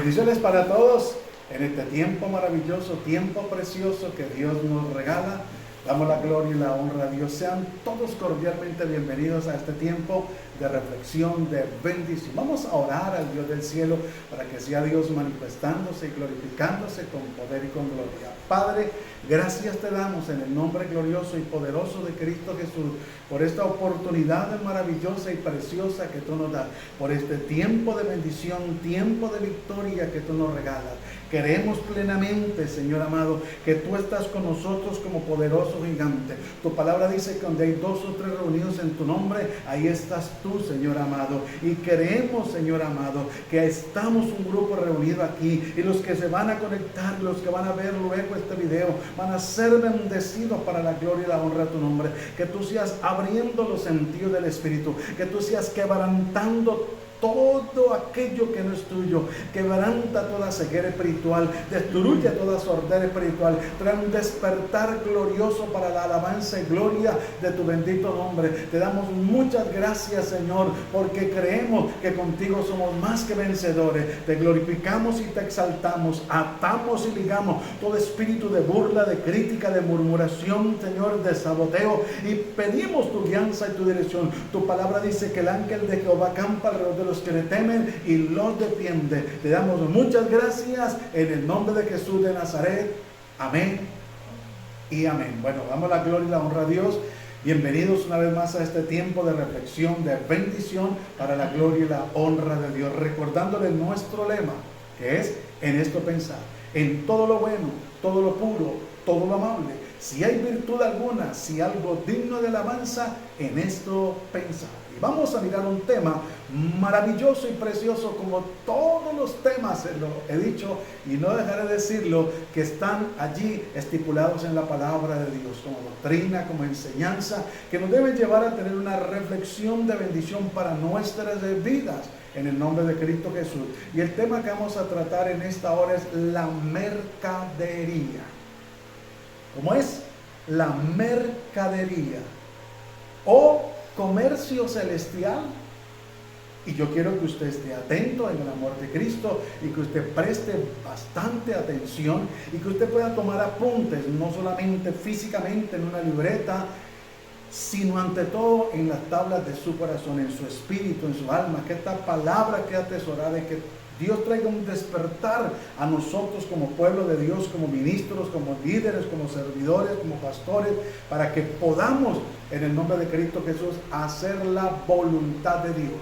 Bendiciones para todos en este tiempo maravilloso, tiempo precioso que Dios nos regala. Damos la gloria y la honra a Dios. Sean todos cordialmente bienvenidos a este tiempo de reflexión, de bendición. Vamos a orar al Dios del cielo para que sea Dios manifestándose y glorificándose con poder y con gloria. Padre, gracias te damos en el nombre glorioso y poderoso de Cristo Jesús por esta oportunidad maravillosa y preciosa que tú nos das, por este tiempo de bendición, tiempo de victoria que tú nos regalas. Queremos plenamente, Señor amado, que tú estás con nosotros como poderoso gigante. Tu palabra dice que donde hay dos o tres reunidos en tu nombre, ahí estás tú, Señor amado. Y queremos, Señor amado, que estamos un grupo reunido aquí, y los que se van a conectar, los que van a ver luego este video, van a ser bendecidos para la gloria y la honra de tu nombre. Que tú seas abriendo los sentidos del Espíritu, que tú seas quebrantando todo aquello que no es tuyo, quebranta toda ceguera espiritual, destruye toda sordera espiritual, trae un despertar glorioso para la alabanza y gloria de tu bendito nombre. Te damos muchas gracias, Señor, porque creemos que contigo somos más que vencedores. Te glorificamos y te exaltamos, atamos y ligamos todo espíritu de burla, de crítica, de murmuración, Señor, de saboteo, y pedimos tu guianza y tu dirección. Tu palabra dice que el ángel de Jehová campa alrededor de los que le temen y los defiende. Te damos muchas gracias en el nombre de Jesús de Nazaret. Amén y amén. Bueno, damos la gloria y la honra a Dios. Bienvenidos una vez más a este tiempo de reflexión, de bendición para la gloria y la honra de Dios, recordándole nuestro lema, que es en esto pensar, en todo lo bueno, todo lo puro, todo lo amable, si hay virtud alguna, si algo digno de alabanza, en esto pensar. Y vamos a mirar un tema maravilloso y precioso, como todos los temas, lo he dicho y no dejaré de decirlo, que están allí estipulados en la palabra de Dios, como doctrina, como enseñanza, que nos deben llevar a tener una reflexión de bendición para nuestras vidas, en el nombre de Cristo Jesús. Y el tema que vamos a tratar en esta hora es la mercadería. ¿Cómo es? La mercadería o comercio celestial. Y yo quiero que usted esté atento en el amor de Cristo y que usted preste bastante atención y que usted pueda tomar apuntes, no solamente físicamente en una libreta, sino ante todo en las tablas de su corazón, en su espíritu, en su alma, que esta palabra quede atesorada y que Dios traiga un despertar a nosotros como pueblo de Dios, como ministros, como líderes, como servidores, como pastores, para que podamos, en el nombre de Cristo Jesús, hacer la voluntad de Dios.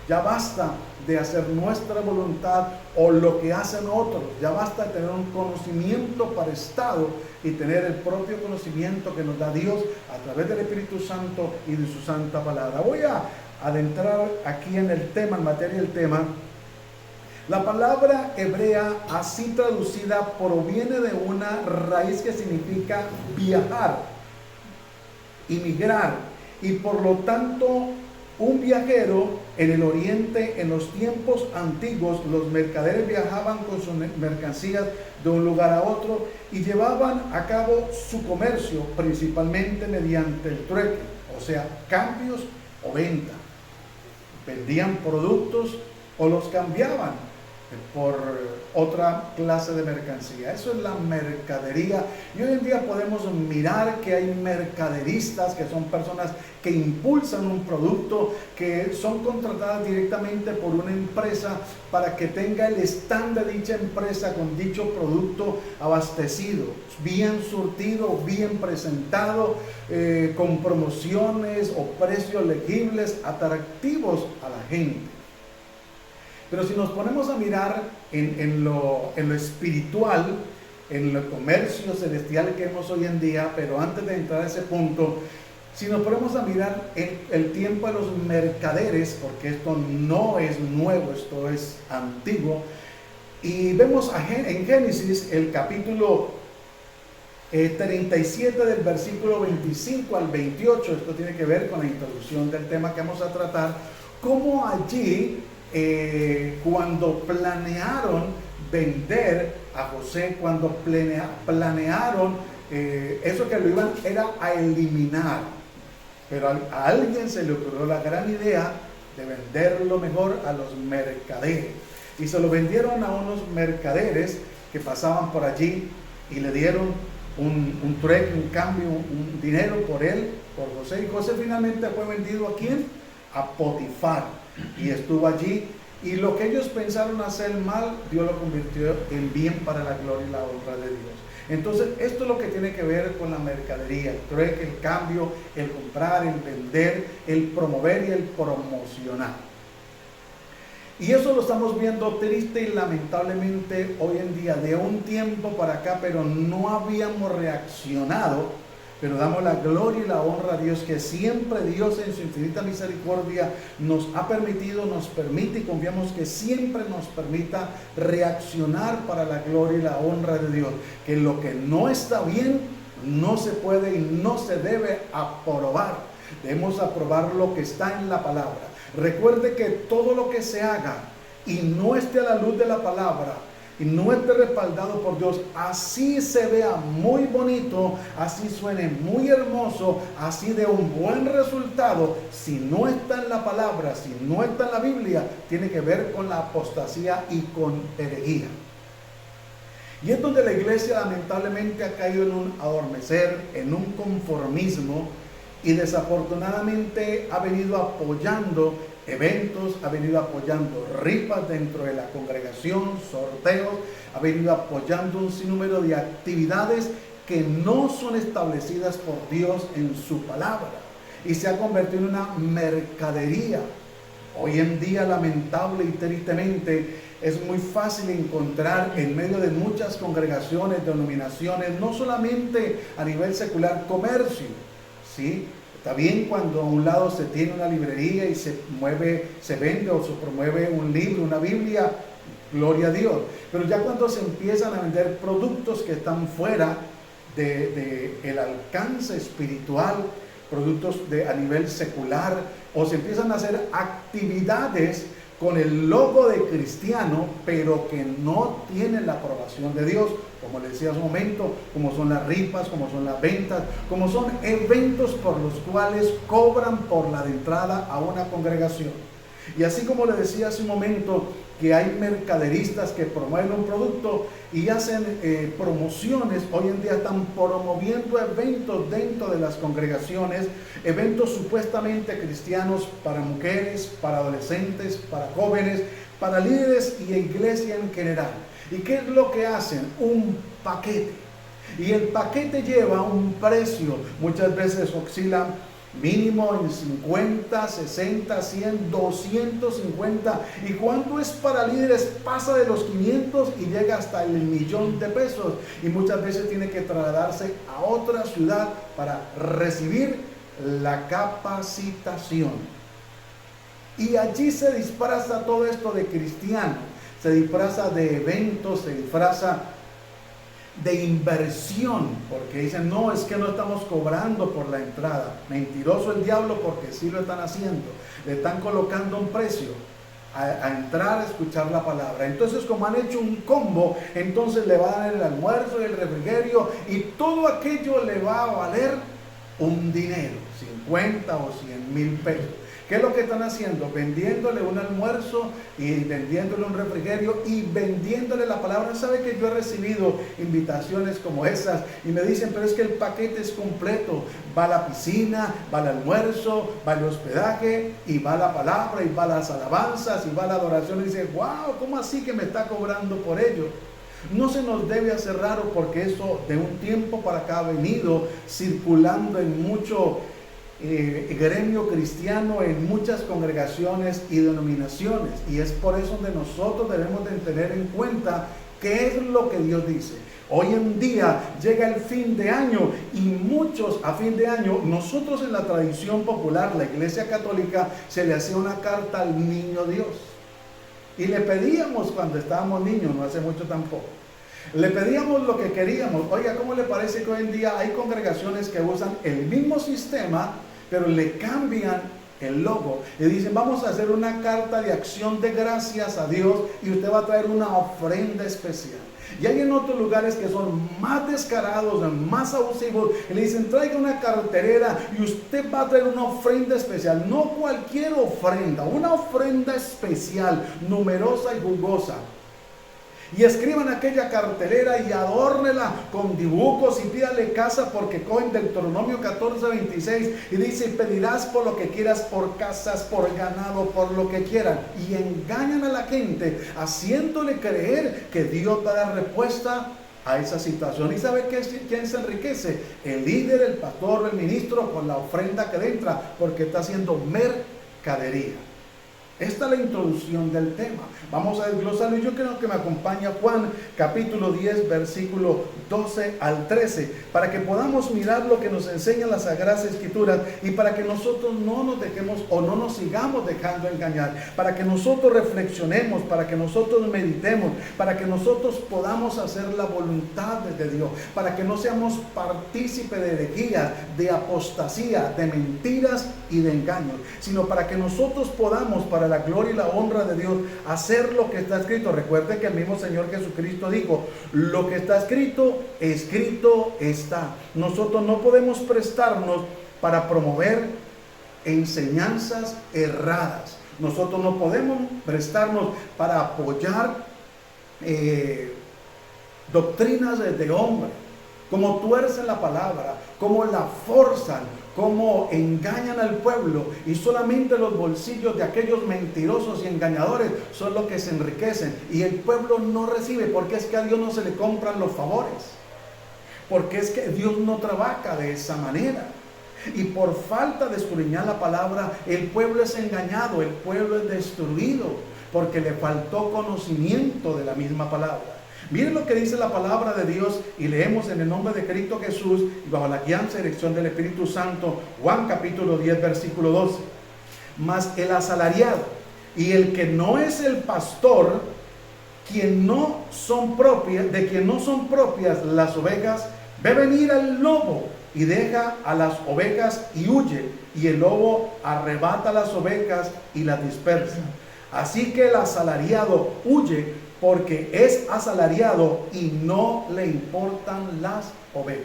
Ya basta de hacer nuestra voluntad o lo que hacen otros. Ya basta de tener un conocimiento para estado y tener el propio conocimiento que nos da Dios a través del Espíritu Santo y de su santa palabra. Voy a adentrar aquí en el tema, en materia del tema. La palabra hebrea, así traducida, proviene de una raíz que significa viajar, emigrar, y por lo tanto un viajero. En el oriente, en los tiempos antiguos, los mercaderes viajaban con sus mercancías de un lugar a otro y llevaban a cabo su comercio principalmente mediante el trueque, o sea, cambios o venta. Vendían productos o los cambiaban por otra clase de mercancía. Eso es la mercadería. Y hoy en día podemos mirar que hay mercaderistas, que son personas que impulsan un producto, que son contratadas directamente por una empresa para que tenga el stand de dicha empresa con dicho producto abastecido, bien surtido, bien presentado, con promociones o precios legibles, atractivos a la gente. Pero si nos ponemos a mirar en lo espiritual, en el comercio celestial que vemos hoy en día, pero antes de entrar a ese punto, si nos ponemos a mirar el tiempo de los mercaderes, porque esto no es nuevo, esto es antiguo, y vemos en Génesis el capítulo 37 del versículo 25 al 28, esto tiene que ver con la introducción del tema que vamos a tratar, cómo allí cuando planearon vender a José, cuando planearon eso que lo iban era a eliminar, pero a alguien se le ocurrió la gran idea de venderlo mejor a los mercaderes. y se lo vendieron a unos mercaderes que pasaban por allí y le dieron un trueque, un cambio, un dinero por él, por José. Y José finalmente fue vendido ¿a quién? A Potifar, y estuvo allí, y lo que ellos pensaron hacer mal, Dios lo convirtió en bien para la gloria y la honra de Dios. Entonces, esto es lo que tiene que ver con la mercadería, el trueque, el cambio, el comprar, el vender, el promover y el promocionar. Y eso lo estamos viendo triste y lamentablemente hoy en día, de un tiempo para acá, pero no habíamos reaccionado. Pero damos la gloria y la honra a Dios, que siempre Dios en su infinita misericordia nos ha permitido, nos permite, y confiamos que siempre nos permita reaccionar para la gloria y la honra de Dios. Que lo que no está bien no se puede y no se debe aprobar. Debemos aprobar lo que está en la palabra. Recuerde que todo lo que se haga y no esté a la luz de la palabra y no esté respaldado por Dios, así se vea muy bonito, así suene muy hermoso, así de un buen resultado, si no está en la palabra, si no está en la Biblia, tiene que ver con la apostasía y con herejía. Y es donde la iglesia lamentablemente ha caído en un adormecer, en un conformismo, y desafortunadamente ha venido apoyando eventos, ha venido apoyando rifas dentro de la congregación, sorteos, ha venido apoyando un sinnúmero de actividades que no son establecidas por Dios en su palabra, y se ha convertido en una mercadería. Hoy en día, lamentable y tristemente, es muy fácil encontrar en medio de muchas congregaciones, denominaciones, no solamente a nivel secular, comercio, ¿sí? Está bien cuando a un lado se tiene una librería y se vende o se promueve un libro, una Biblia, gloria a Dios. Pero ya cuando se empiezan a vender productos que están fuera del alcance espiritual, productos a nivel secular, o se empiezan a hacer actividades con el logo de cristiano, pero que no tienen la aprobación de Dios, como les decía hace un momento, como son las rifas, como son las ventas, como son eventos por los cuales cobran por la entrada a una congregación. Y así como les decía hace un momento, que hay mercaderistas que promueven un producto y hacen promociones, hoy en día están promoviendo eventos dentro de las congregaciones, eventos supuestamente cristianos para mujeres, para adolescentes, para jóvenes, para líderes y iglesia en general. ¿Y qué es lo que hacen? Un paquete. Y el paquete lleva un precio, muchas veces oscila mínimo en 50, 60, 100, 250, y cuando es para líderes pasa de los 500 y llega hasta el 1,000,000 de pesos, y muchas veces tiene que trasladarse a otra ciudad para recibir la capacitación. Y allí se disfraza todo esto de cristiano, se disfraza de eventos, se disfraza de inversión, porque dicen, no, es que no estamos cobrando por la entrada. Mentiroso el diablo, porque sí lo están haciendo. Le están colocando un precio a entrar a escuchar la palabra. Entonces, como han hecho un combo, entonces le va a dar el almuerzo y el refrigerio, y todo aquello le va a valer un dinero, 50 o 100,000 pesos. ¿Qué es lo que están haciendo? Vendiéndole un almuerzo y vendiéndole un refrigerio y vendiéndole la palabra. ¿Sabe que yo he recibido invitaciones como esas? Y me dicen, pero es que el paquete es completo. Va la piscina, va el almuerzo, va el hospedaje, y va la palabra, y va las alabanzas, y va la adoración. Y dice, wow, ¿cómo así que me está cobrando por ello? No se nos debe hacer raro, porque eso de un tiempo para acá ha venido circulando en mucho gremio cristiano, en muchas congregaciones y denominaciones, y es por eso donde nosotros debemos de tener en cuenta qué es lo que Dios dice. Hoy en día llega el fin de año, y muchos a fin de año, nosotros en la tradición popular, la Iglesia Católica, se le hacía una carta al niño Dios, y le pedíamos cuando estábamos niños, no hace mucho tampoco, le pedíamos lo que queríamos. Oiga, ¿cómo le parece que hoy en día hay congregaciones que usan el mismo sistema, pero le cambian el logo, y dicen: vamos a hacer una carta de acción de gracias a Dios y usted va a traer una ofrenda especial. Y hay en otros lugares que son más descarados, más abusivos, y le dicen: traiga una carterera y usted va a traer una ofrenda especial. No cualquier ofrenda, una ofrenda especial, numerosa y jugosa. Y escriban aquella cartelera y adórnela con dibujos y pídale casa, porque cogen Deuteronomio 14:26 y dice: pedirás por lo que quieras, por casas, por ganado, por lo que quieran. Y engañan a la gente haciéndole creer que Dios va a dar respuesta a esa situación. ¿Y sabe quién se enriquece? El líder, el pastor, el ministro, con la ofrenda que le entra, porque está haciendo mercadería. Esta es la introducción del tema. Vamos a desglosarlo, y yo creo que me acompaña Juan capítulo 10 versículo 12 al 13, para que podamos mirar lo que nos enseñan las Sagradas Escrituras, y para que nosotros no nos dejemos o no nos sigamos dejando engañar, para que nosotros reflexionemos, para que nosotros meditemos, para que nosotros podamos hacer la voluntad de Dios, para que no seamos partícipes de herejías, de apostasía, de mentiras y de engaños, sino para que nosotros podamos, para la gloria y la honra de Dios, hacer lo que está escrito. Recuerde que el mismo Señor Jesucristo dijo: lo que está escrito, escrito está. Nosotros no podemos prestarnos para promover enseñanzas erradas. Nosotros no podemos prestarnos para apoyar doctrinas de hombre, como tuercen la palabra, como la forzan, como engañan al pueblo, y solamente los bolsillos de aquellos mentirosos y engañadores son los que se enriquecen, y el pueblo no recibe, porque es que a Dios no se le compran los favores, porque es que Dios no trabaja de esa manera. Y por falta de escudriñar la palabra, el pueblo es engañado, el pueblo es destruido, porque le faltó conocimiento de la misma palabra. Miren lo que dice la palabra de Dios, y leemos en el nombre de Cristo Jesús y bajo la guianza y dirección del Espíritu Santo, Juan capítulo 10 versículo 12. Mas el asalariado y el que no es el pastor, de quien no son propias las ovejas, ve venir al lobo y deja a las ovejas y huye, y el lobo arrebata las ovejas y las dispersa. Así que el asalariado huye porque es asalariado y no le importan las ovejas.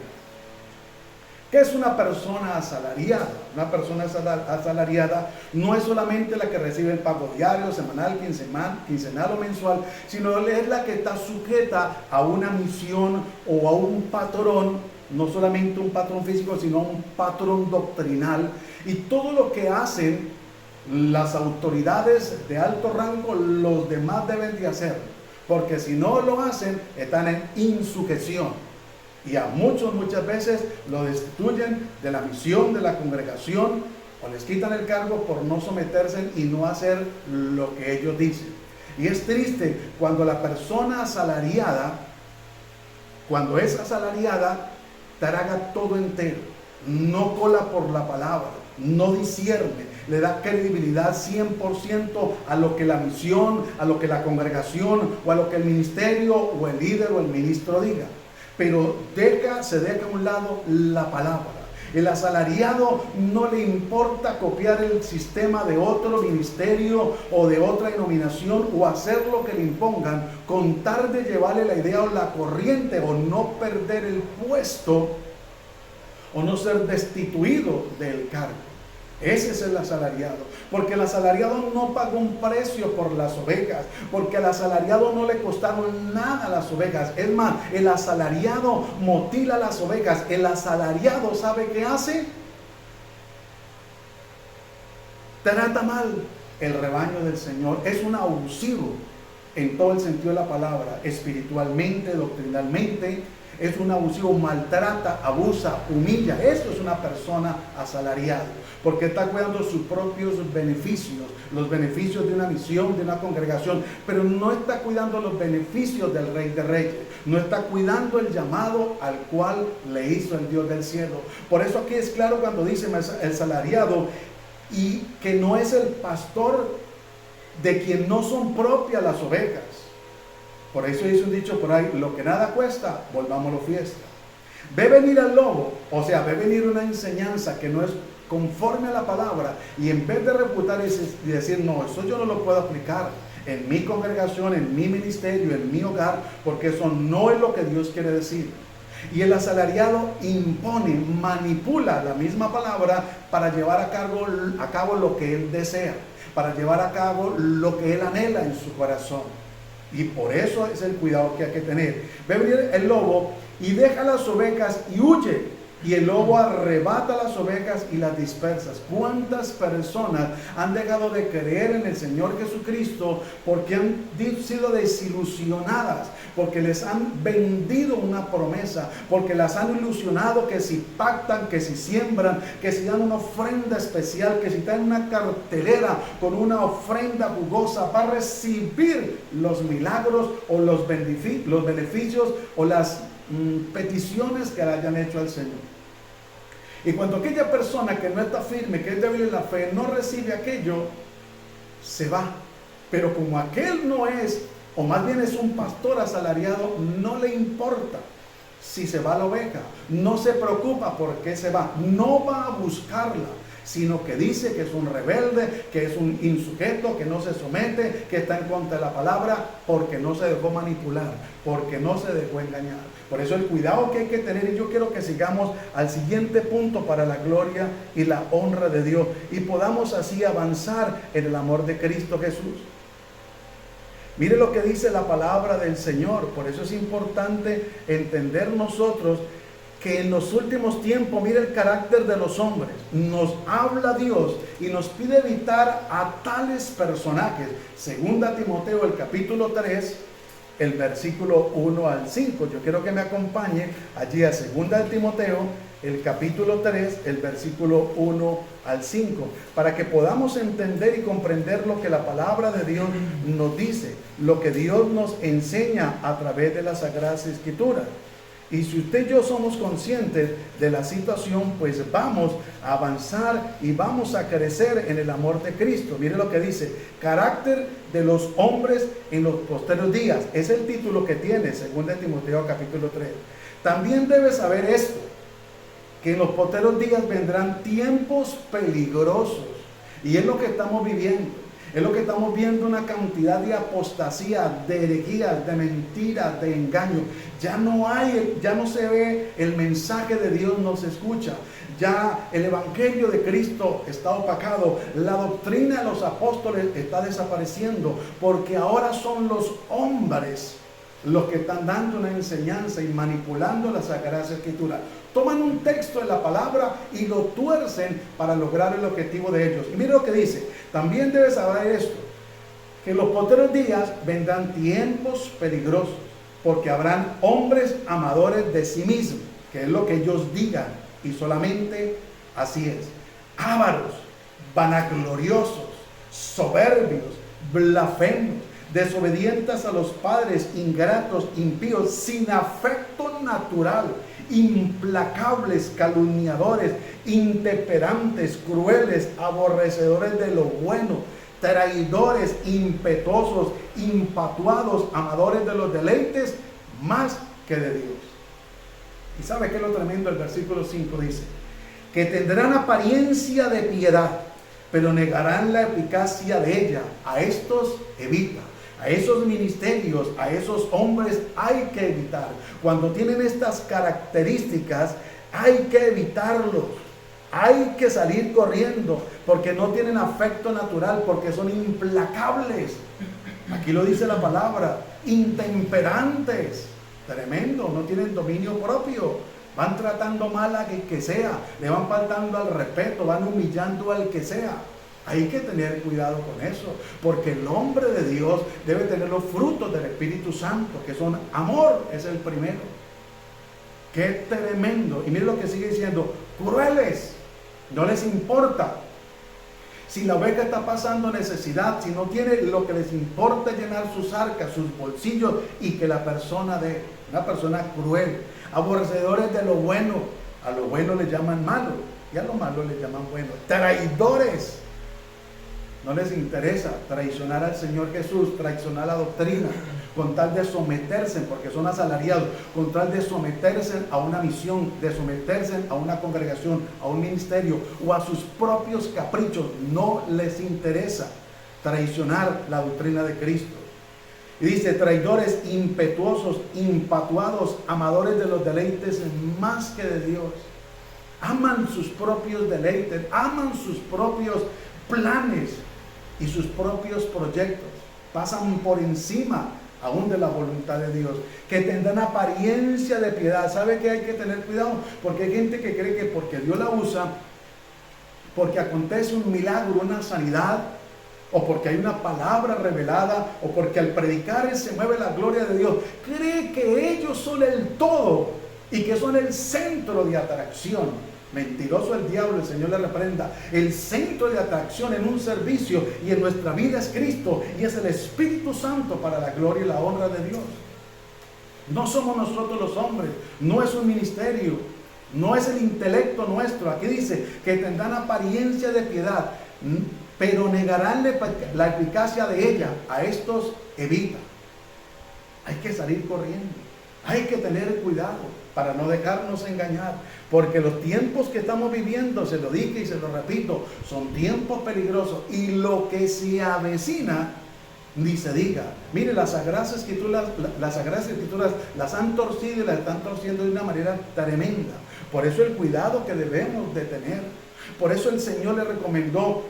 ¿Qué es una persona asalariada? Una persona asalariada no es solamente la que recibe el pago diario, semanal, quincenal o mensual, sino es la que está sujeta a una misión o a un patrón, no solamente un patrón físico, sino un patrón doctrinal, y todo lo que hacen las autoridades de alto rango, los demás deben de hacerlo, porque si no lo hacen, están en insujeción, y a muchas veces lo destituyen de la misión de la congregación, o les quitan el cargo por no someterse y no hacer lo que ellos dicen. Y es triste cuando la persona asalariada, cuando es asalariada, traga todo entero, no cola por la palabra, no discierne, le da credibilidad 100% a lo que la misión, a lo que la congregación, o a lo que el ministerio o el líder o el ministro diga, pero se deja a un lado la palabra. El asalariado no le importa copiar el sistema de otro ministerio o de otra denominación, o hacer lo que le impongan, con tal de llevarle la idea o la corriente, o no perder el puesto, o no ser destituido del cargo. Ese es el asalariado, porque el asalariado no pagó un precio por las ovejas, porque al asalariado no le costaron nada las ovejas. Es más, el asalariado mutila las ovejas. El asalariado, ¿sabe qué hace? Trata mal el rebaño del Señor. Es un abusivo en todo el sentido de la palabra, espiritualmente, doctrinalmente. Es un abusivo, maltrata, abusa, humilla. Eso es una persona asalariada, porque está cuidando sus propios beneficios, los beneficios de una misión, de una congregación, pero no está cuidando los beneficios del Rey de Reyes, no está cuidando el llamado al cual le hizo el Dios del cielo. Por eso aquí es claro cuando dice el asalariado, y que no es el pastor, de quien no son propias las ovejas. Por eso dice un dicho por ahí: lo que nada cuesta, volvámoslo fiesta. Ve venir al lobo, o sea, ve venir una enseñanza que no es conforme a la palabra, y en vez de refutar y decir, no, eso yo no lo puedo aplicar en mi congregación, en mi ministerio, en mi hogar, porque eso no es lo que Dios quiere decir. Y el asalariado impone, manipula la misma palabra para llevar a cabo lo que él desea, para llevar a cabo lo que él anhela en su corazón. Y por eso es el cuidado que hay que tener. Ve venir el lobo y deja las ovejas y huye. Y el lobo arrebata las ovejas y las dispersa. ¿Cuántas personas han dejado de creer en el Señor Jesucristo porque han sido desilusionadas? Porque les han vendido una promesa, porque las han ilusionado que si pactan, que si siembran, que si dan una ofrenda especial, que si dan una cartelera con una ofrenda jugosa, va a recibir los milagros o los beneficios o las peticiones que le hayan hecho al Señor. Y cuando aquella persona que no está firme, que es débil en la fe, no recibe aquello, se va. Pero como aquel no es, o más bien es un pastor asalariado, no le importa si se va la oveja, no se preocupa por qué se va, no va a buscarla, sino que dice que es un rebelde, que es un insujeto, que no se somete, que está en contra de la palabra, porque no se dejó manipular, porque no se dejó engañar. Por eso el cuidado que hay que tener, y yo quiero que sigamos al siguiente punto para la gloria y la honra de Dios, y podamos así avanzar en el amor de Cristo Jesús. Mire lo que dice la palabra del Señor. Por eso es importante entender nosotros que en los últimos tiempos, mire el carácter de los hombres. Nos habla Dios y nos pide evitar a tales personajes. Segunda Timoteo, el capítulo 3, el versículo 1 al 5. Yo quiero que me acompañe allí a Segunda de Timoteo, el capítulo 3, el versículo 1 al 5, para que podamos entender y comprender lo que la palabra de Dios nos dice, lo que Dios nos enseña a través de las Sagradas Escrituras. Y si usted y yo somos conscientes de la situación, pues vamos a avanzar y vamos a crecer en el amor de Cristo. Mire lo que dice: carácter de los hombres en los posteriores días. Es el título que tiene 2 Timoteo capítulo 3. También debes saber esto, que en los posteriores días vendrán tiempos peligrosos. Y es lo que estamos viviendo. Es lo que estamos viendo, una cantidad de apostasía, de herejías, de mentiras, de engaño. Ya no se ve el mensaje de Dios, no se escucha. Ya el evangelio de Cristo está opacado. La doctrina de los apóstoles está desapareciendo, porque ahora son los hombres los que están dando una enseñanza y manipulando las Sagradas Escrituras. Toman un texto de la palabra y lo tuercen para lograr el objetivo de ellos. Y mira lo que dice: también debes saber esto, que en los posteriores días vendrán tiempos peligrosos, porque habrán hombres amadores de sí mismos, que es lo que ellos digan, y solamente así es. Ávaros, vanagloriosos, soberbios, blasfemos, desobedientes a los padres, ingratos, impíos, sin afecto natural, implacables, calumniadores, intemperantes, crueles, aborrecedores de lo bueno, traidores, impetuosos, infatuados, amadores de los deleites más que de Dios. ¿Y sabe qué es lo tremendo? El versículo 5 dice: que tendrán apariencia de piedad, pero negarán la eficacia de ella. A estos evita. A esos ministerios, a esos hombres hay que evitar. Cuando tienen estas características, hay que evitarlos. Hay que salir corriendo, porque no tienen afecto natural, porque son implacables. Aquí lo dice la palabra: intemperantes. Tremendo, no tienen dominio propio. Van tratando mal a que sea, le van faltando al respeto, van humillando al que sea. Hay que tener cuidado con eso, porque el hombre de Dios debe tener los frutos del Espíritu Santo, que son amor, es el primero. Qué tremendo. Y mire lo que sigue diciendo: crueles, no les importa si la oveja está pasando necesidad, si no tiene, lo que les importa es llenar sus arcas, sus bolsillos, y que la persona dé. Una persona cruel, aborrecedores de lo bueno. A lo bueno le llaman malo y a lo malo le llaman bueno. Traidores. No les interesa traicionar al Señor Jesús, traicionar la doctrina. con tal de someterse, porque son asalariados, con tal de someterse a una misión, de someterse a una congregación, a un ministerio o a sus propios caprichos. No les interesa traicionar la doctrina de Cristo. Y dice, traidores, impetuosos, infatuados, amadores de los deleites más que de Dios. Aman sus propios deleites, aman sus propios planes y sus propios proyectos. Pasan por encima aún de la voluntad de Dios, que tendrán apariencia de piedad. ¿Sabe que hay que tener cuidado? Porque hay gente que cree que porque Dios la usa, porque acontece un milagro, una sanidad, o porque hay una palabra revelada, o porque al predicar se mueve la gloria de Dios, cree que ellos son el todo y que son el centro de atracción. Mentiroso el diablo, el Señor le reprenda. El centro de atracción en un servicio y en nuestra vida es Cristo, y es el Espíritu Santo para la gloria y la honra de Dios. No somos nosotros los hombres, no es un ministerio, no es el intelecto nuestro. Aquí dice que tendrán apariencia de piedad, pero negarán la eficacia de ella. A estos evita. Hay que salir corriendo, hay que tener cuidado para no dejarnos engañar, porque los tiempos que estamos viviendo, se lo dije y se lo repito, son tiempos peligrosos, y lo que se avecina ni se diga. Mire, las Sagradas Escrituras las han torcido y las están torciendo de una manera tremenda. Por eso el cuidado que debemos de tener. Por eso el Señor le recomendó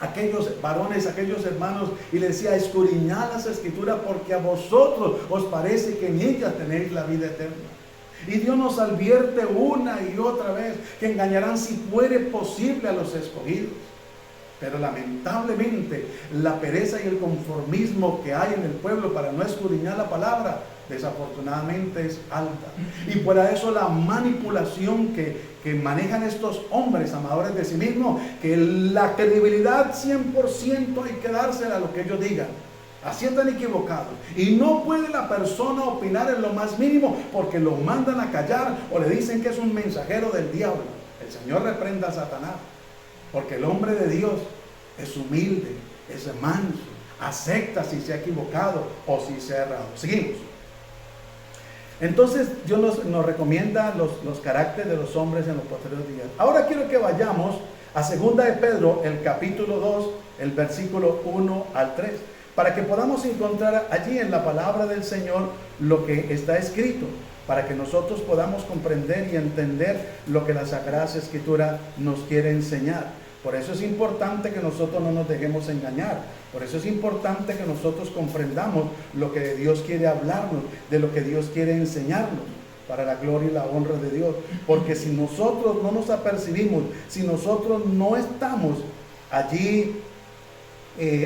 a aquellos varones, a aquellos hermanos, y le decía: escudriñad las Escrituras, porque a vosotros os parece que en ellas tenéis la vida eterna. Y Dios nos advierte una y otra vez que engañarán, si fuere posible, a los escogidos. Pero lamentablemente la pereza y el conformismo que hay en el pueblo para no escudriñar la palabra, desafortunadamente es alta. Y por eso la manipulación que manejan estos hombres amadores de sí mismos, que la credibilidad 100% hay que dársela a lo que ellos digan. Así están equivocados. Y no puede la persona opinar en lo más mínimo, porque lo mandan a callar o le dicen que es un mensajero del diablo. El Señor reprenda a Satanás, porque el hombre de Dios es humilde, es manso, acepta si se ha equivocado o si se ha errado. Seguimos. Entonces Dios nos recomienda los caracteres de los hombres en los posteriores días. Ahora quiero que vayamos a 2 de Pedro, el capítulo 2, el versículo 1 al 3. Para que podamos encontrar allí en la palabra del Señor lo que está escrito, para que nosotros podamos comprender y entender lo que la Sagrada Escritura nos quiere enseñar. Por eso es importante que nosotros no nos dejemos engañar. Por eso es importante que nosotros comprendamos lo que Dios quiere hablarnos, de lo que Dios quiere enseñarnos, para la gloria y la honra de Dios. Porque si nosotros no nos apercibimos, si nosotros no estamos allí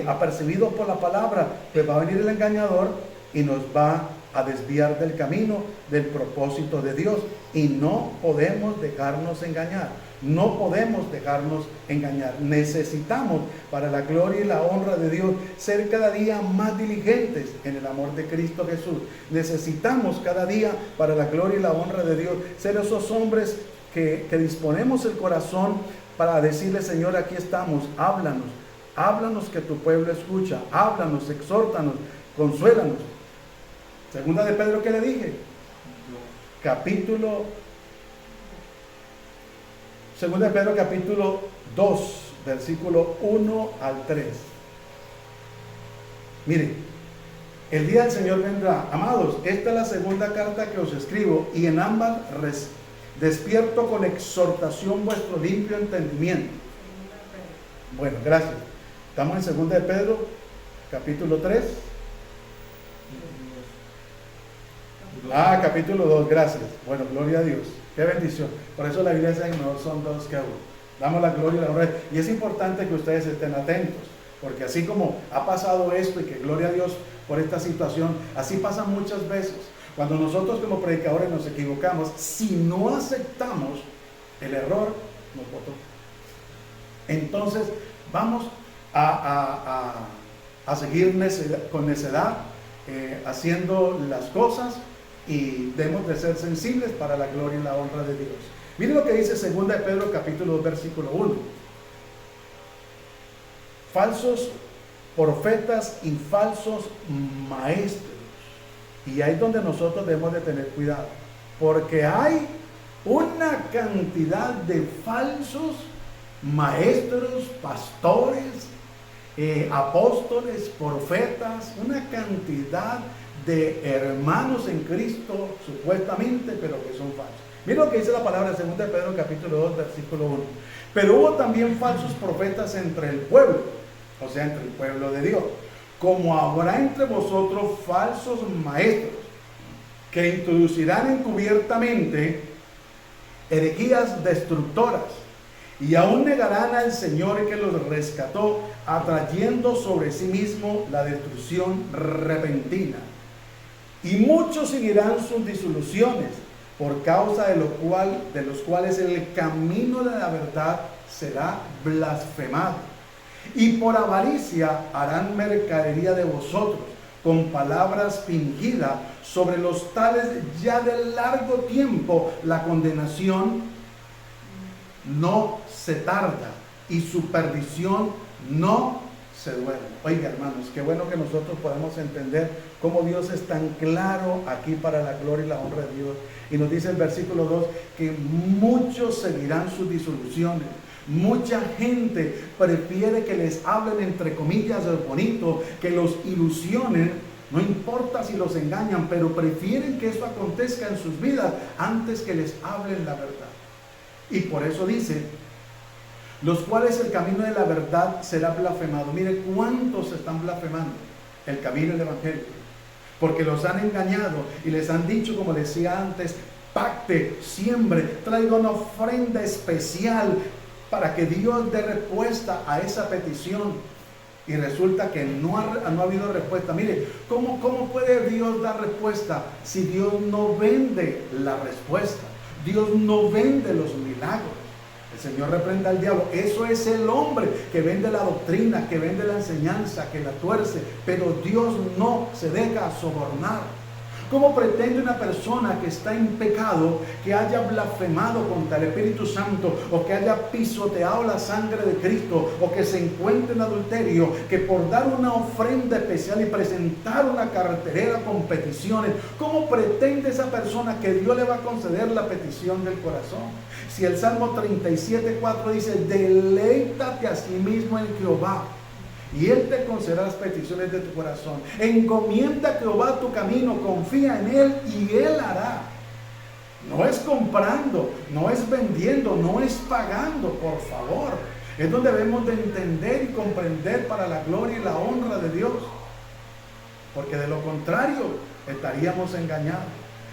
apercibidos por la palabra, pues va a venir el engañador y nos va a desviar del camino, del propósito de Dios. Y no podemos dejarnos engañar. No podemos dejarnos engañar. Necesitamos, para la gloria y la honra de Dios, ser cada día más diligentes en el amor de Cristo Jesús. Necesitamos cada día, para la gloria y la honra de Dios, ser esos hombres que disponemos el corazón para decirle: Señor, aquí estamos, háblanos. Háblanos, que tu pueblo escucha. Háblanos, exhórtanos, consuélanos. 2 de Pedro, ¿qué le dije? Capítulo 2 de Pedro, capítulo 2, versículo 1 al 3. Mire, el día del Señor vendrá. Amados, esta es la segunda carta que os escribo, y en ambas despierto con exhortación vuestro limpio entendimiento. Bueno, gracias. Estamos en 2 de Pedro, capítulo 3. Capítulo 2, gracias. Bueno, gloria a Dios. Qué bendición. Por eso la iglesia mejor son dos que uno. Damos la gloria y la honra. Y es importante que ustedes estén atentos, porque así como ha pasado esto, y que gloria a Dios por esta situación, así pasa muchas veces. Cuando nosotros como predicadores nos equivocamos, si no aceptamos el error, nos botó. Entonces vamos a seguir con necedad, haciendo las cosas, y debemos de ser sensibles para la gloria y la honra de Dios. Miren lo que dice 2 de Pedro capítulo 2 versículo 1. Falsos profetas y falsos maestros Y ahí es donde nosotros debemos de tener cuidado, porque hay una cantidad de falsos maestros, pastores, apóstoles, profetas, una cantidad de hermanos en Cristo, supuestamente, pero que son falsos. Mira lo que dice la palabra en 2 Pedro capítulo 2, versículo 1. Pero hubo también falsos profetas entre el pueblo, o sea, entre el pueblo de Dios, como habrá entre vosotros falsos maestros, que introducirán encubiertamente herejías destructoras, y aún negarán al Señor que los rescató, atrayendo sobre sí mismo la destrucción repentina. Y muchos seguirán sus disoluciones, por causa de los cuales el camino de la verdad será blasfemado. Y por avaricia harán mercadería de vosotros, con palabras fingidas, sobre los tales ya de largo tiempo la condenación no se tarda y su perdición no se duerme. Oiga, hermanos, qué bueno que nosotros podamos entender cómo Dios es tan claro aquí para la gloria y la honra de Dios. Y nos dice el versículo 2 que muchos seguirán sus disoluciones. Mucha gente prefiere que les hablen entre comillas bonito, que los ilusionen, no importa si los engañan, pero prefieren que eso acontezca en sus vidas antes que les hablen la verdad. Y por eso dice, los cuales el camino de la verdad será blasfemado. Mire cuántos están blasfemando el camino del evangelio, porque los han engañado y les han dicho, como decía antes, pacte, siembre, traiga una ofrenda especial para que Dios dé respuesta a esa petición. Y resulta que no ha habido respuesta. Mire, ¿cómo puede Dios dar respuesta si Dios no vende la respuesta? Dios no vende los milagros. El Señor reprenda al diablo. Eso es el hombre que vende la doctrina, que vende la enseñanza, que la tuerce. Pero Dios no se deja sobornar. ¿Cómo pretende una persona que está en pecado, que haya blasfemado contra el Espíritu Santo, o que haya pisoteado la sangre de Cristo, o que se encuentre en adulterio, que por dar una ofrenda especial y presentar una carterera con peticiones, cómo pretende esa persona que Dios le va a conceder la petición del corazón? Si el Salmo 37:4 dice, deleítate a sí mismo en Jehová, y Él te concederá las peticiones de tu corazón. Encomienda a Jehová tu camino, confía en Él y Él hará. No es comprando, no es vendiendo, no es pagando, por favor. Es donde debemos de entender y comprender para la gloria y la honra de Dios. Porque de lo contrario, estaríamos engañados.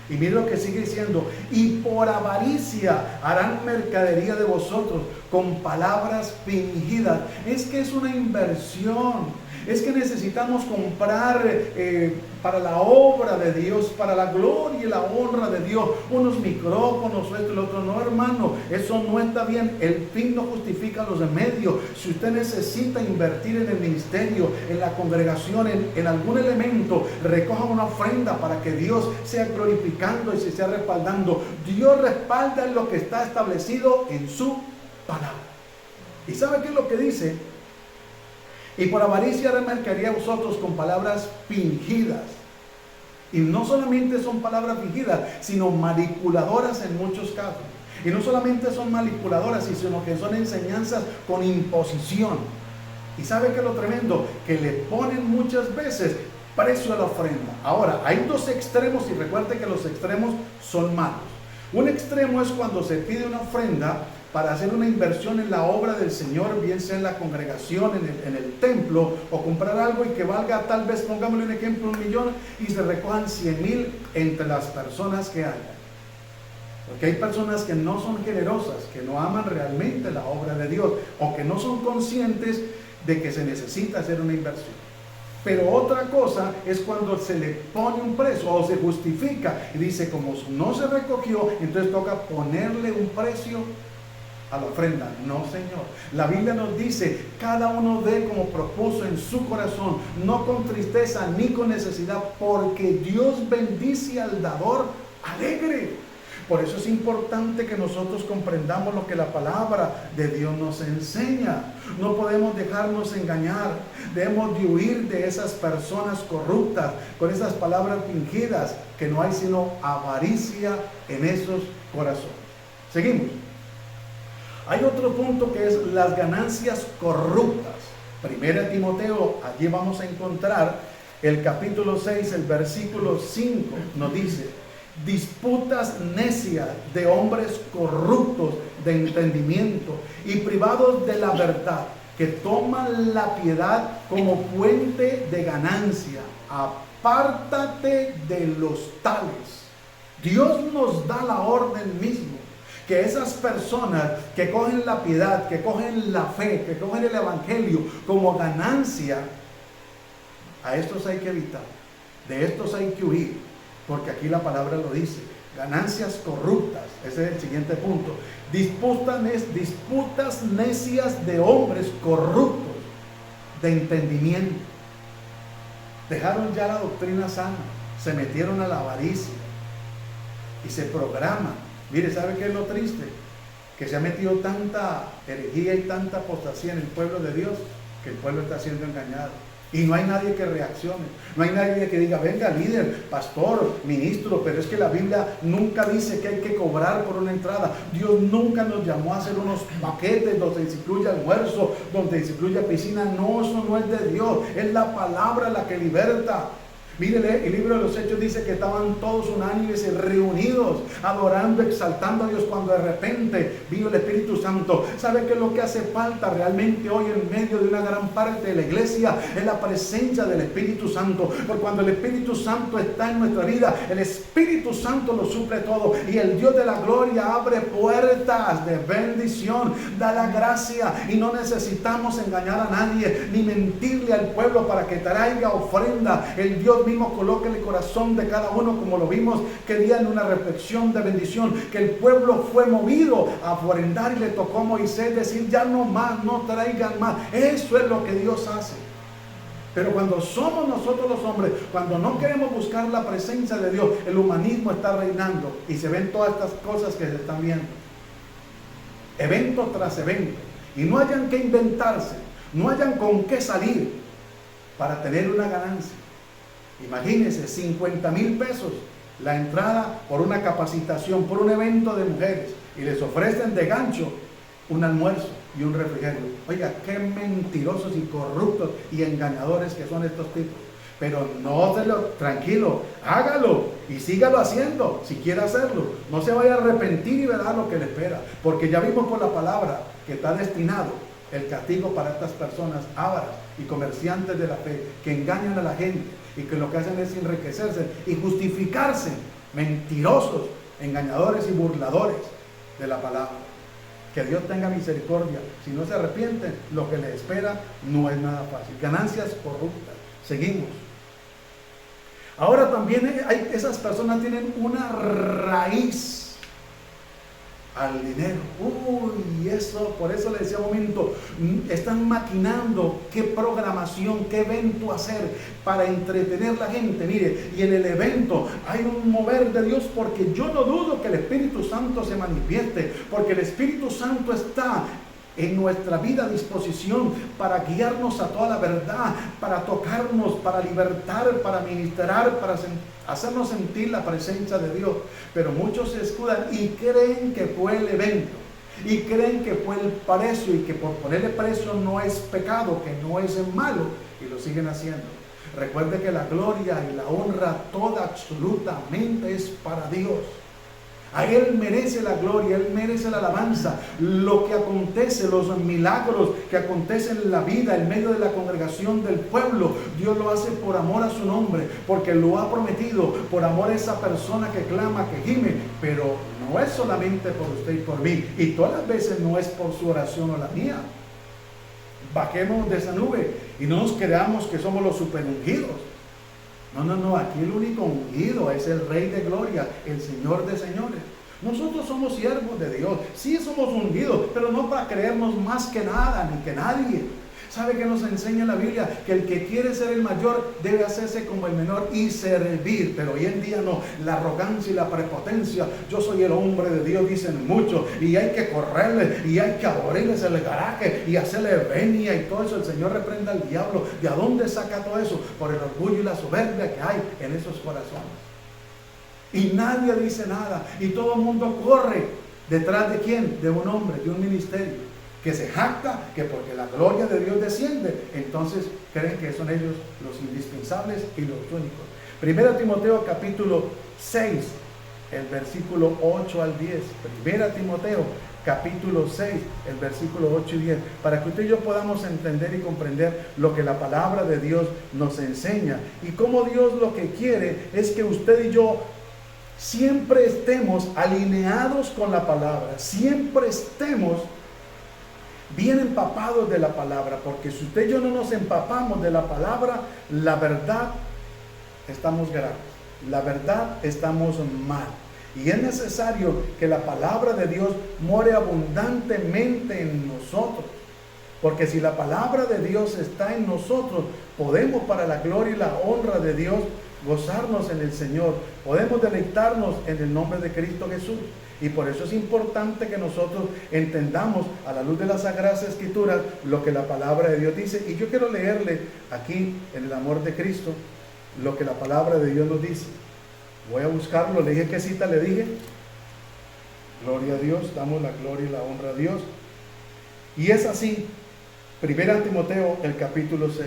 Y mire lo que sigue diciendo, y por avaricia harán mercadería de vosotros con palabras fingidas. Es que es una inversión, es que necesitamos comprar para la obra de Dios, para la gloria y la honra de Dios, unos micrófonos, esto y lo otro. No, hermano, eso no está bien. El fin no justifica los medios. Si usted necesita invertir en el ministerio, en la congregación, en algún elemento, recoja una ofrenda para que Dios sea glorificando y se sea respaldando. Dios respalda en lo que está establecido en su palabra. ¿Y sabe qué es lo que dice? Y por avaricia remarcaría a vosotros con palabras fingidas. Y no solamente son palabras fingidas, sino manipuladoras en muchos casos. Y no solamente son manipuladoras, sino que son enseñanzas con imposición. Y ¿sabe qué es lo tremendo? Que le ponen muchas veces precio a la ofrenda. Ahora, hay dos extremos y recuerde que los extremos son malos. Un extremo es cuando se pide una ofrenda para hacer una inversión en la obra del Señor, bien sea en la congregación, en el templo, o comprar algo y que valga tal vez, pongámosle un ejemplo, 1 millón, y se recojan 100,000 entre las personas que hayan. Porque hay personas que no son generosas, que no aman realmente la obra de Dios, o que no son conscientes de que se necesita hacer una inversión. Pero otra cosa es cuando se le pone un precio o se justifica y dice, como no se recogió, entonces toca ponerle un precio a la ofrenda. No, Señor. La Biblia nos dice, cada uno dé como propuso en su corazón, no con tristeza ni con necesidad, porque Dios bendice al dador alegre. Por eso es importante que nosotros comprendamos lo que la palabra de Dios nos enseña. No podemos dejarnos engañar. Debemos de huir de esas personas corruptas, con esas palabras fingidas, que no hay sino avaricia en esos corazones. Seguimos. Hay otro punto que es las ganancias corruptas. Primera Timoteo, allí vamos a encontrar el capítulo 6, el versículo 5, nos dice: disputas necias de hombres corruptos de entendimiento y privados de la verdad, que toman la piedad como fuente de ganancia. Apártate de los tales. Dios nos da la orden mismo, que esas personas que cogen la piedad, que cogen la fe, que cogen el evangelio como ganancia, a estos hay que evitar, de estos hay que huir, porque aquí la palabra lo dice: ganancias corruptas. Ese es el siguiente punto. Disputas necias de hombres corruptos de entendimiento. Dejaron ya la doctrina sana, se metieron a la avaricia y se programan. Mire, ¿sabe qué es lo triste? Que se ha metido tanta herejía y tanta apostasía en el pueblo de Dios, que el pueblo está siendo engañado. Y no hay nadie que reaccione, no hay nadie que diga: venga, líder, pastor, ministro, pero es que la Biblia nunca dice que hay que cobrar por una entrada. Dios nunca nos llamó a hacer unos paquetes donde se incluye almuerzo, donde se incluye piscina. No, eso no es de Dios, es la palabra la que liberta. Mírele, el libro de los Hechos dice que estaban todos unánimes y reunidos, adorando, exaltando a Dios, cuando de repente vino el Espíritu Santo. ¿Sabe qué es lo que hace falta realmente hoy en medio de una gran parte de la iglesia? Es la presencia del Espíritu Santo. Porque cuando el Espíritu Santo está en nuestra vida, el Espíritu Santo lo suple todo. Y el Dios de la gloria abre puertas de bendición, da la gracia. Y no necesitamos engañar a nadie, ni mentirle al pueblo para que traiga ofrenda. El Dios mismo coloca en el corazón de cada uno, como lo vimos que día en una reflexión de bendición, que el pueblo fue movido a ofrendar, y le tocó a Moisés decir: ya no más, no traigan más. Eso es lo que Dios hace. Pero cuando somos nosotros los hombres, cuando no queremos buscar la presencia de Dios, el humanismo está reinando y se ven todas estas cosas que se están viendo, evento tras evento, y no hayan que inventarse, no hayan con qué salir para tener una ganancia. Imagínense, 50,000 pesos la entrada por una capacitación, por un evento de mujeres, y les ofrecen de gancho un almuerzo y un refrigerio. Oiga, qué mentirosos y corruptos y engañadores que son estos tipos. Pero tranquilo, hágalo y sígalo haciendo si quiere hacerlo. No se vaya a arrepentir y verá lo que le espera, porque ya vimos por la palabra que está destinado el castigo para estas personas ávaras y comerciantes de la fe, que engañan a la gente y que lo que hacen es enriquecerse y justificarse. Mentirosos, engañadores y burladores de la palabra. Que Dios tenga misericordia. Si no se arrepienten, lo que les espera no es nada fácil. Ganancias corruptas. Seguimos. Ahora también esas personas tienen una raíz al dinero. Uy, eso, por eso le decía un momento, están maquinando qué programación, qué evento hacer para entretener a la gente. Mire, y en el evento hay un mover de Dios, porque yo no dudo que el Espíritu Santo se manifieste, porque el Espíritu Santo está en nuestra vida a disposición para guiarnos a toda la verdad, para tocarnos, para libertar, para ministrar, para hacernos sentir la presencia de Dios. Pero muchos se escudan y creen que fue el evento, y creen que fue el precio, y que por ponerle precio no es pecado, que no es malo, y lo siguen haciendo. Recuerde que la gloria y la honra toda absolutamente es para Dios. A Él merece la gloria, Él merece la alabanza. Lo que acontece, los milagros que acontecen en la vida, en medio de la congregación del pueblo, Dios lo hace por amor a su nombre, porque lo ha prometido, por amor a esa persona que clama, que gime. Pero no es solamente por usted y por mí, y todas las veces no es por su oración o la mía. Bajemos de esa nube y no nos creamos que somos los super ungidos. No, aquí el único ungido es el Rey de Gloria, el Señor de señores. Nosotros somos siervos de Dios, sí somos ungidos, pero no para creernos más que nada, ni que nadie. ¿Sabe qué nos enseña la Biblia? Que el que quiere ser el mayor debe hacerse como el menor y servir. Pero hoy en día no, la arrogancia y la prepotencia. Yo soy el hombre de Dios, dicen muchos, y hay que correrle, y hay que abrirles el garaje, y hacerle venia y todo eso. El Señor reprenda al diablo. ¿De dónde saca todo eso? Por el orgullo y la soberbia que hay en esos corazones. Y nadie dice nada, y todo el mundo corre detrás de ¿quién? De un hombre, de un ministerio, que se jacta que porque la gloria de Dios desciende, entonces creen que son ellos los indispensables y los únicos. Primera Timoteo capítulo 6, el versículo 8 al 10. Primera Timoteo capítulo 6, el versículo 8 y 10, para que usted y yo podamos entender y comprender lo que la palabra de Dios nos enseña, y cómo Dios lo que quiere es que usted y yo siempre estemos alineados con la palabra, siempre estemos bien empapados de la palabra, porque si usted y yo no nos empapamos de la palabra, la verdad estamos graves, la verdad estamos mal. Y es necesario que la palabra de Dios more abundantemente en nosotros, porque si la palabra de Dios está en nosotros, podemos, para la gloria y la honra de Dios, gozarnos en el Señor, podemos deleitarnos en el nombre de Cristo Jesús. Y por eso es importante que nosotros entendamos a la luz de las Sagradas Escrituras lo que la palabra de Dios dice. Y yo quiero leerle aquí, en el amor de Cristo, lo que la palabra de Dios nos dice. Voy a buscarlo. Le dije qué cita le dije. Gloria a Dios, damos la gloria y la honra a Dios. Y es así, 1 Timoteo, el capítulo 6.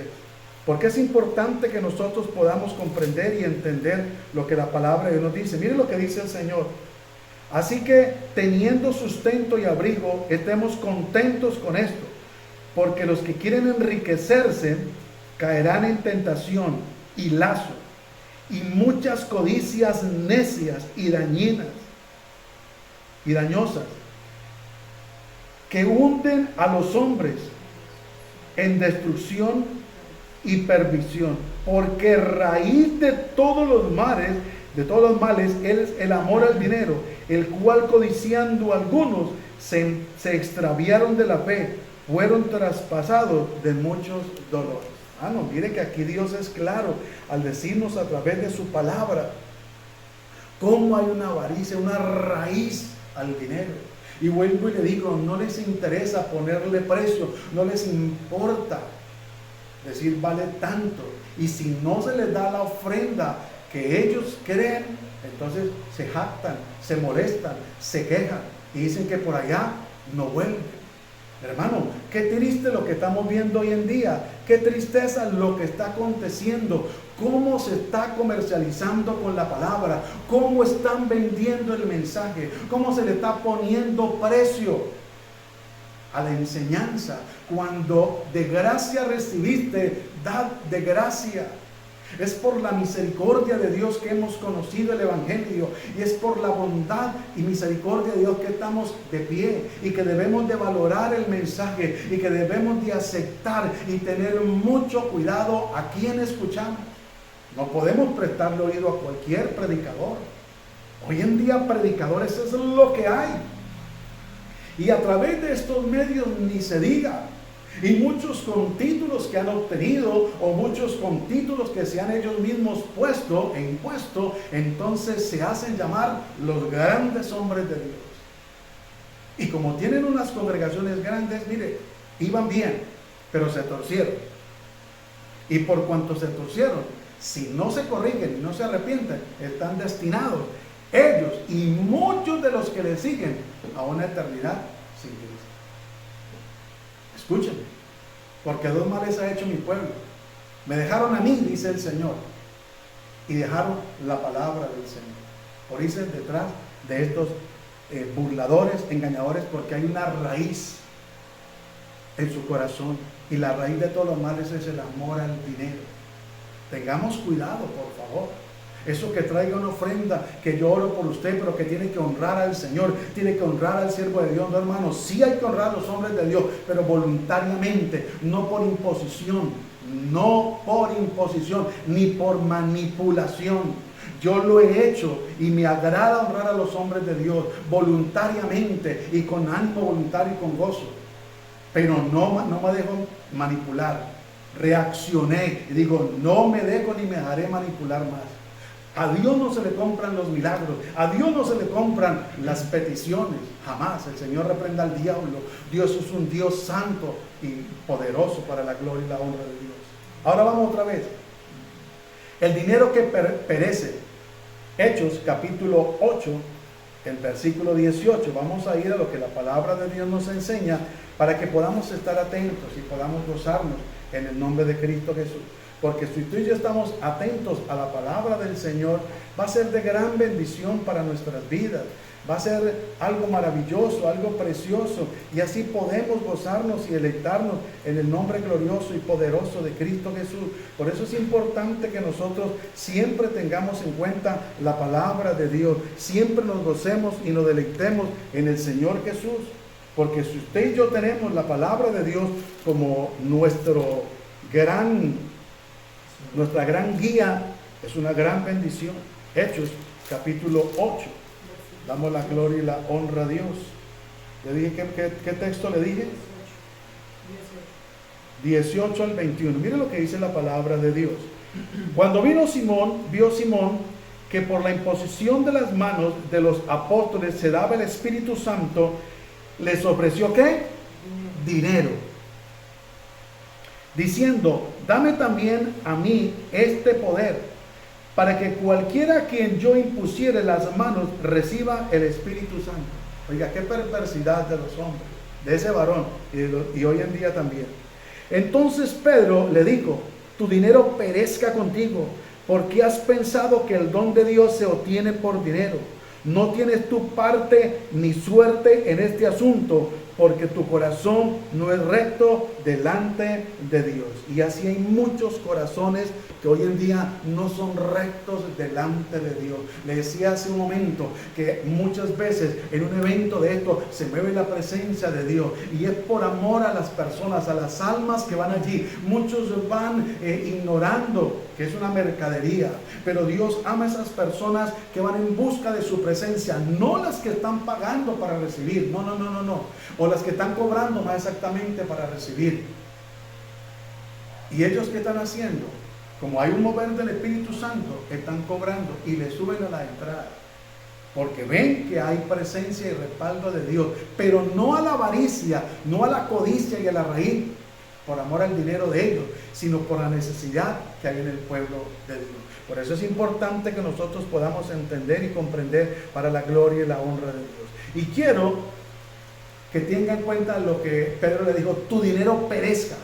Porque es importante que nosotros podamos comprender y entender lo que la palabra de Dios nos dice. Mire lo que dice el Señor. Así que, teniendo sustento y abrigo, estemos contentos con esto, porque los que quieren enriquecerse caerán en tentación y lazo, y muchas codicias necias y dañinas y dañosas, que hunden a los hombres en destrucción y perdición, porque raíz de todos los males es el amor al dinero, el cual, codiciando algunos, se extraviaron de la fe, fueron traspasados de muchos dolores. No, mire que aquí Dios es claro al decirnos a través de su palabra cómo hay una avaricia, una raíz al dinero. Y vuelvo y le digo, no les interesa ponerle precio, no les importa decir vale tanto, y si no se les da la ofrenda que ellos creen, entonces se jactan, se molestan, se quejan y dicen que por allá no vuelven. Hermano, qué triste lo que estamos viendo hoy en día, qué tristeza lo que está aconteciendo, cómo se está comercializando con la palabra, cómo están vendiendo el mensaje, cómo se le está poniendo precio a la enseñanza, cuando de gracia recibiste, dad de gracia. Es por la misericordia de Dios que hemos conocido el Evangelio, y es por la bondad y misericordia de Dios que estamos de pie, y que debemos de valorar el mensaje, y que debemos de aceptar y tener mucho cuidado a quien escuchamos. No podemos prestarle oído a cualquier predicador. Hoy en día predicadores es lo que hay, y a través de estos medios ni se diga. Y muchos con títulos que han obtenido, o muchos con títulos que se han ellos mismos puesto e impuesto, entonces se hacen llamar los grandes hombres de Dios. Y como tienen unas congregaciones grandes, mire, iban bien, pero se torcieron. Y por cuanto se torcieron, si no se corrigen y no se arrepienten, están destinados ellos y muchos de los que le siguen a una eternidad sin Cristo. Escúchenme, porque dos males ha hecho mi pueblo. Me dejaron a mí, dice el Señor, y dejaron la palabra del Señor. Por irse detrás de estos burladores, engañadores, porque hay una raíz en su corazón, y la raíz de todos los males es el amor al dinero. Tengamos cuidado, por favor. Eso que traiga una ofrenda, que yo oro por usted, pero que tiene que honrar al Señor, tiene que honrar al siervo de Dios. No, hermano, sí hay que honrar a los hombres de Dios, pero voluntariamente, no por imposición, ni por manipulación. Yo lo he hecho y me agrada honrar a los hombres de Dios voluntariamente y con ánimo voluntario y con gozo. pero no me dejo manipular. Reaccioné y digo, no me dejo ni me dejaré manipular más. A Dios no se le compran los milagros, a Dios no se le compran las peticiones, jamás. El Señor reprenda al diablo. Dios es un Dios santo y poderoso para la gloria y la honra de Dios. Ahora vamos otra vez. El dinero que perece. Hechos capítulo 8, el versículo 18. Vamos a ir a lo que la palabra de Dios nos enseña para que podamos estar atentos y podamos gozarnos en el nombre de Cristo Jesús. Porque si tú y yo estamos atentos a la palabra del Señor, va a ser de gran bendición para nuestras vidas. Va a ser algo maravilloso, algo precioso. Y así podemos gozarnos y deleitarnos en el nombre glorioso y poderoso de Cristo Jesús. Por eso es importante que nosotros siempre tengamos en cuenta la palabra de Dios. Siempre nos gocemos y nos deleitemos en el Señor Jesús. Porque si usted y yo tenemos la palabra de Dios como nuestra gran guía, es una gran bendición. Hechos capítulo 8. Damos la gloria y la honra a Dios. ¿Le dije qué texto le dije? 18 al 21. Mire lo que dice la palabra de Dios. Cuando vio Simón que por la imposición de las manos de los apóstoles se daba el Espíritu Santo, les ofreció ¿qué? Dinero, diciendo, dame también a mí este poder, para que cualquiera a quien yo impusiere las manos reciba el Espíritu Santo. Oiga, qué perversidad de los hombres, de ese varón y hoy en día también. Entonces Pedro le dijo, tu dinero perezca contigo, porque has pensado que el don de Dios se obtiene por dinero. No tienes tu parte ni suerte en este asunto, porque tu corazón no es recto delante de Dios. Y así hay muchos corazones que hoy en día no son rectos delante de Dios. Le decía hace un momento que muchas veces en un evento de esto se mueve la presencia de Dios, y es por amor a las personas, a las almas que van allí. Muchos van ignorando que es una mercadería, pero Dios ama a esas personas que van en busca de su presencia, no las que están pagando para recibir, no, o las que están cobrando más exactamente para recibir. Y ellos, ¿qué están haciendo? Como hay un mover del Espíritu Santo, están cobrando y le suben a la entrada, porque ven que hay presencia y respaldo de Dios, pero no a la avaricia, no a la codicia y a la raíz, por amor al dinero de ellos, sino por la necesidad que hay en el pueblo de Dios. Por eso es importante que nosotros podamos entender y comprender para la gloria y la honra de Dios. Y quiero que tenga en cuenta lo que Pedro le dijo, tu dinero perezca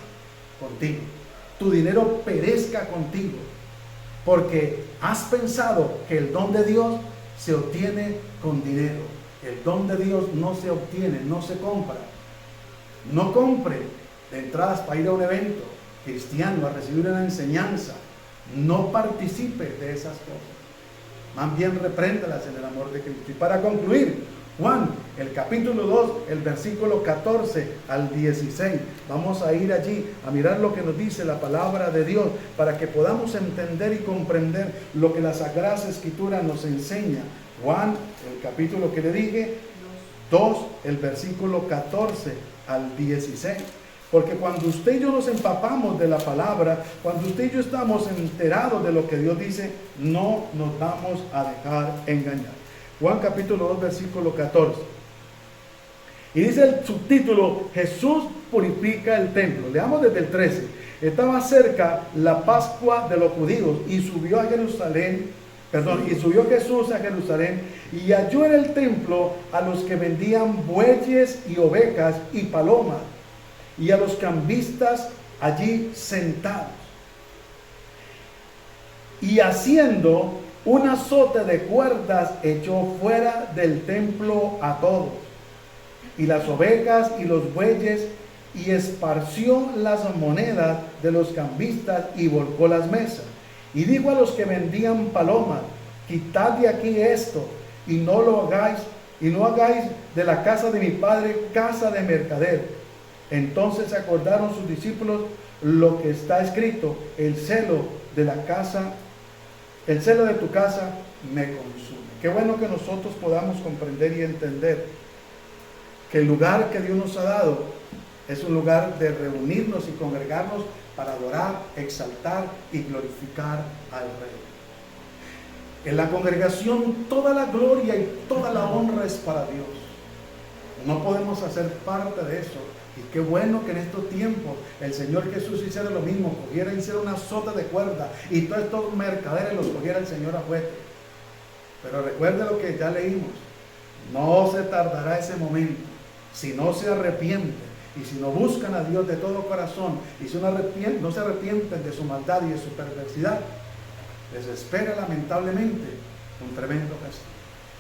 contigo, tu dinero perezca contigo, porque has pensado que el don de Dios se obtiene con dinero. El don de Dios no se obtiene, no se compra. No compre de entradas para ir a un evento cristiano, a recibir una enseñanza. No participe de esas cosas. Más bien repréndalas en el amor de Cristo. Y para concluir, Juan, el capítulo 2, el versículo 14 al 16. Vamos a ir allí a mirar lo que nos dice la palabra de Dios, para que podamos entender y comprender lo que la Sagrada Escritura nos enseña. Juan, el capítulo que le dije, 2, el versículo 14 al 16. Porque cuando usted y yo nos empapamos de la palabra, cuando usted y yo estamos enterados de lo que Dios dice, no nos vamos a dejar engañar. Juan capítulo 2, versículo 14. Y dice el subtítulo, Jesús purifica el templo. Leamos desde el 13. Estaba cerca la Pascua de los judíos y subió Jesús a Jerusalén y halló en el templo a los que vendían bueyes y ovejas y palomas, y a los cambistas allí sentados, y haciendo un azote de cuerdas echó fuera del templo a todos, y las ovejas y los bueyes, y esparció las monedas de los cambistas y volcó las mesas. Y dijo a los que vendían palomas, quitad de aquí esto, y no hagáis de la casa de mi padre casa de mercader. Entonces acordaron sus discípulos lo que está escrito, el celo de tu casa me consume. Qué bueno que nosotros podamos comprender y entender que el lugar que Dios nos ha dado Es un lugar de reunirnos y congregarnos para adorar, exaltar y glorificar al Rey. En la congregación toda la gloria y toda la honra es para Dios. No podemos hacer parte de eso. Y qué bueno que en estos tiempos el Señor Jesús hiciera lo mismo, hiciera una sota de cuerda y todos estos mercaderes los cogiera el Señor a juguete. Pero recuerde lo que ya leímos. No se tardará ese momento. Si no se arrepienten y si no buscan a Dios de todo corazón y si no se arrepienten de su maldad y de su perversidad, les espera lamentablemente un tremendo castigo.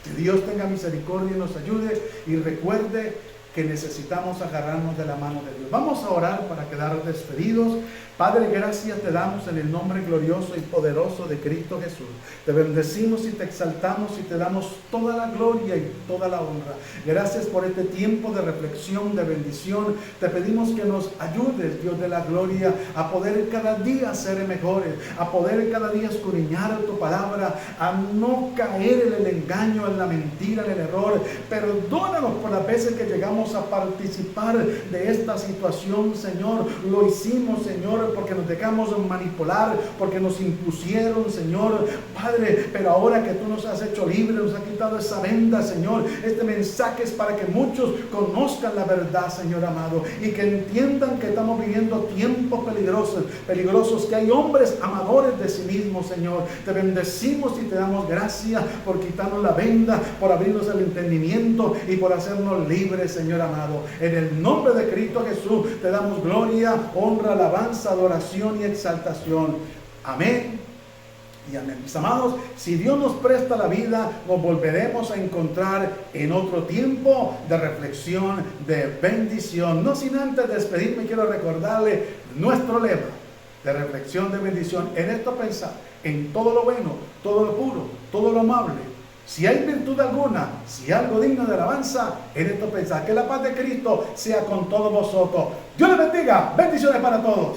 Que Dios tenga misericordia y nos ayude y recuerde que necesitamos agarrarnos de la mano de Dios. Vamos a orar para quedar despedidos. Padre, gracias te damos en el nombre glorioso y poderoso de Cristo Jesús. Te bendecimos y te exaltamos y te damos toda la gloria y toda la honra. Gracias por este tiempo de reflexión, de bendición. Te pedimos que nos ayudes, Dios de la gloria, a poder cada día ser mejores, a poder cada día escudriñar tu palabra, a no caer en el engaño, en la mentira, en el error. Perdónanos por las veces que llegamos a participar de esta situación, Señor. Lo hicimos, Señor, porque nos dejamos manipular, porque nos impusieron, Señor, Padre, pero ahora que tú nos has hecho libres, nos has quitado esa venda, Señor, este mensaje es para que muchos conozcan la verdad, Señor amado, y que entiendan que estamos viviendo tiempos peligrosos, que hay hombres amadores de sí mismos, Señor. Te bendecimos y te damos gracias por quitarnos la venda, por abrirnos el entendimiento y por hacernos libres, Señor amado. En el nombre de Cristo Jesús te damos gloria, honra, alabanza, adoración y exaltación. Amén y amén. Mis amados, si Dios nos presta la vida, nos volveremos a encontrar en otro tiempo de reflexión, de bendición. No sin antes despedirme, quiero recordarle nuestro lema de reflexión, de bendición. En esto pensar, en todo lo bueno, todo lo puro, todo lo amable, si hay virtud alguna, si algo digno de alabanza, en esto pensar. Que la paz de Cristo sea con todos vosotros. Dios les bendiga. Bendiciones para todos.